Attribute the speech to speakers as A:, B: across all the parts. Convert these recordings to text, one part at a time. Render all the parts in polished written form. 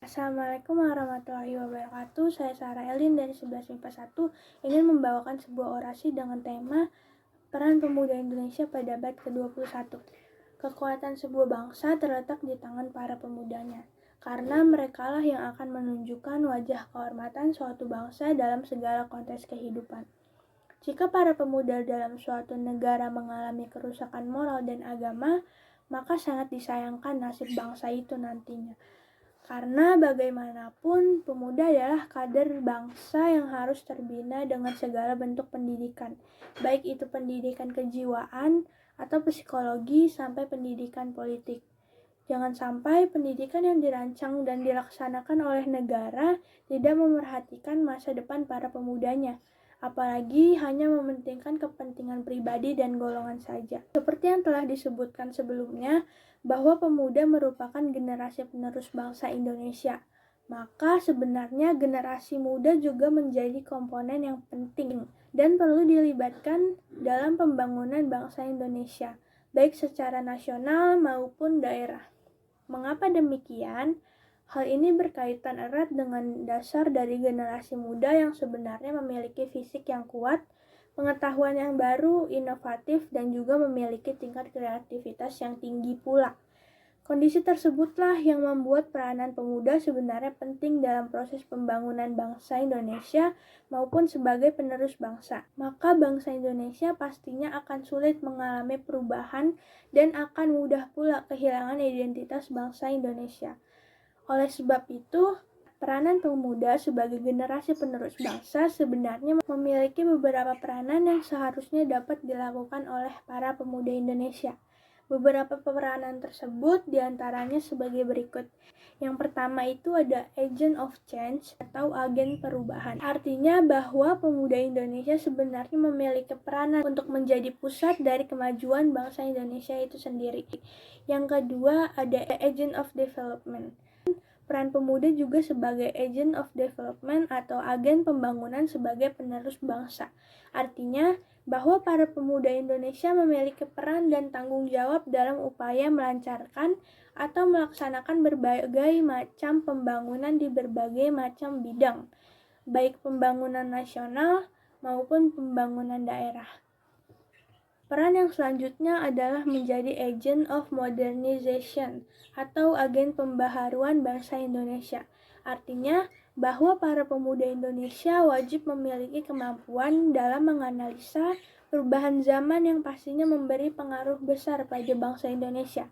A: Assalamualaikum warahmatullahi wabarakatuh. Saya Sarah Elin dari 11 MIPA 1 ingin membawakan sebuah orasi dengan tema Peran Pemuda Indonesia pada abad ke-21. Kekuatan sebuah bangsa terletak di tangan para pemudanya, karena merekalah yang akan menunjukkan wajah kehormatan suatu bangsa dalam segala konteks kehidupan. Jika para pemuda dalam suatu negara mengalami kerusakan moral dan agama, maka sangat disayangkan nasib bangsa itu nantinya. Karena bagaimanapun pemuda adalah kader bangsa yang harus terbina dengan segala bentuk pendidikan, baik itu pendidikan kejiwaan atau psikologi sampai pendidikan politik. Jangan sampai pendidikan yang dirancang dan dilaksanakan oleh negara tidak memerhatikan masa depan para pemudanya, apalagi hanya mementingkan kepentingan pribadi dan golongan saja. Seperti yang telah disebutkan sebelumnya, bahwa pemuda merupakan generasi penerus bangsa Indonesia, maka sebenarnya generasi muda juga menjadi komponen yang penting dan perlu dilibatkan dalam pembangunan bangsa Indonesia, baik secara nasional maupun daerah. Mengapa demikian? Hal ini berkaitan erat dengan dasar dari generasi muda yang sebenarnya memiliki fisik yang kuat, pengetahuan yang baru, inovatif, dan juga memiliki tingkat kreativitas yang tinggi pula. Kondisi tersebutlah yang membuat peranan pemuda sebenarnya penting dalam proses pembangunan bangsa Indonesia maupun sebagai penerus bangsa. Maka bangsa Indonesia pastinya akan sulit mengalami perubahan dan akan mudah pula kehilangan identitas bangsa Indonesia. Oleh sebab itu, peranan pemuda sebagai generasi penerus bangsa sebenarnya memiliki beberapa peranan yang seharusnya dapat dilakukan oleh para pemuda Indonesia. Beberapa peranan tersebut diantaranya sebagai berikut. Yang pertama itu ada agent of change atau agen perubahan. Artinya bahwa pemuda Indonesia sebenarnya memiliki peranan untuk menjadi pusat dari kemajuan bangsa Indonesia itu sendiri. Yang kedua ada agent of development. Peran pemuda juga sebagai agent of development atau agen pembangunan sebagai penerus bangsa. Artinya bahwa para pemuda Indonesia memiliki peran dan tanggung jawab dalam upaya melancarkan atau melaksanakan berbagai macam pembangunan di berbagai macam bidang, baik pembangunan nasional maupun pembangunan daerah. Peran yang selanjutnya adalah menjadi agent of modernization atau agen pembaharuan bangsa Indonesia. Artinya bahwa para pemuda Indonesia wajib memiliki kemampuan dalam menganalisa perubahan zaman yang pastinya memberi pengaruh besar pada bangsa Indonesia,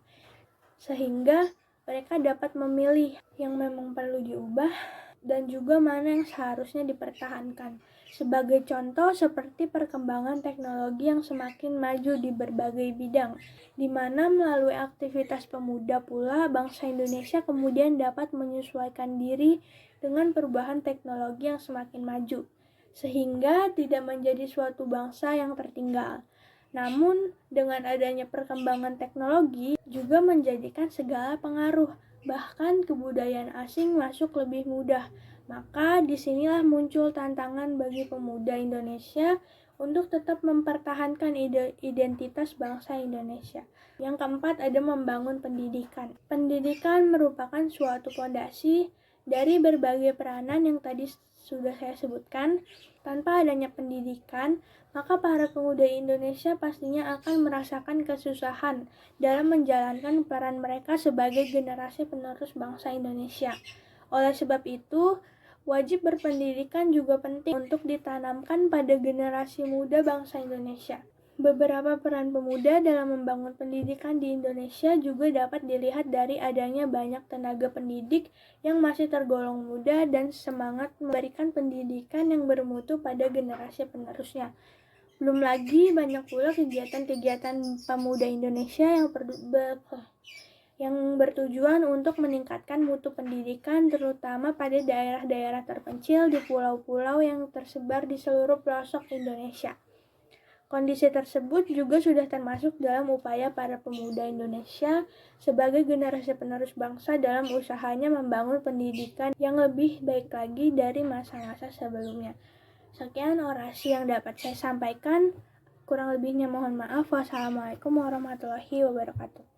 A: sehingga mereka dapat memilih yang memang perlu diubah dan juga mana yang seharusnya dipertahankan. Sebagai contoh seperti perkembangan teknologi yang semakin maju di berbagai bidang, di mana melalui aktivitas pemuda pula bangsa Indonesia kemudian dapat menyesuaikan diri dengan perubahan teknologi yang semakin maju, sehingga tidak menjadi suatu bangsa yang tertinggal. Namun, dengan adanya perkembangan teknologi juga menjadikan segala pengaruh, bahkan kebudayaan asing masuk lebih mudah. Maka disinilah muncul tantangan bagi pemuda Indonesia untuk tetap mempertahankan identitas bangsa Indonesia. Yang keempat ada membangun pendidikan. Pendidikan merupakan suatu fondasi dari berbagai peranan yang tadi sudah saya sebutkan. Tanpa adanya pendidikan, maka para pemuda Indonesia pastinya akan merasakan kesusahan dalam menjalankan peran mereka sebagai generasi penerus bangsa Indonesia. Oleh sebab itu, wajib berpendidikan juga penting untuk ditanamkan pada generasi muda bangsa Indonesia. Beberapa peran pemuda dalam membangun pendidikan di Indonesia juga dapat dilihat dari adanya banyak tenaga pendidik yang masih tergolong muda dan semangat memberikan pendidikan yang bermutu pada generasi penerusnya. Belum lagi banyak pula kegiatan-kegiatan pemuda Indonesia yang bertujuan untuk meningkatkan mutu pendidikan terutama pada daerah-daerah terpencil di pulau-pulau yang tersebar di seluruh pelosok Indonesia. Kondisi tersebut juga sudah termasuk dalam upaya para pemuda Indonesia sebagai generasi penerus bangsa dalam usahanya membangun pendidikan yang lebih baik lagi dari masa-masa sebelumnya. Sekian orasi yang dapat saya sampaikan. Kurang lebihnya mohon maaf. Wassalamualaikum warahmatullahi wabarakatuh.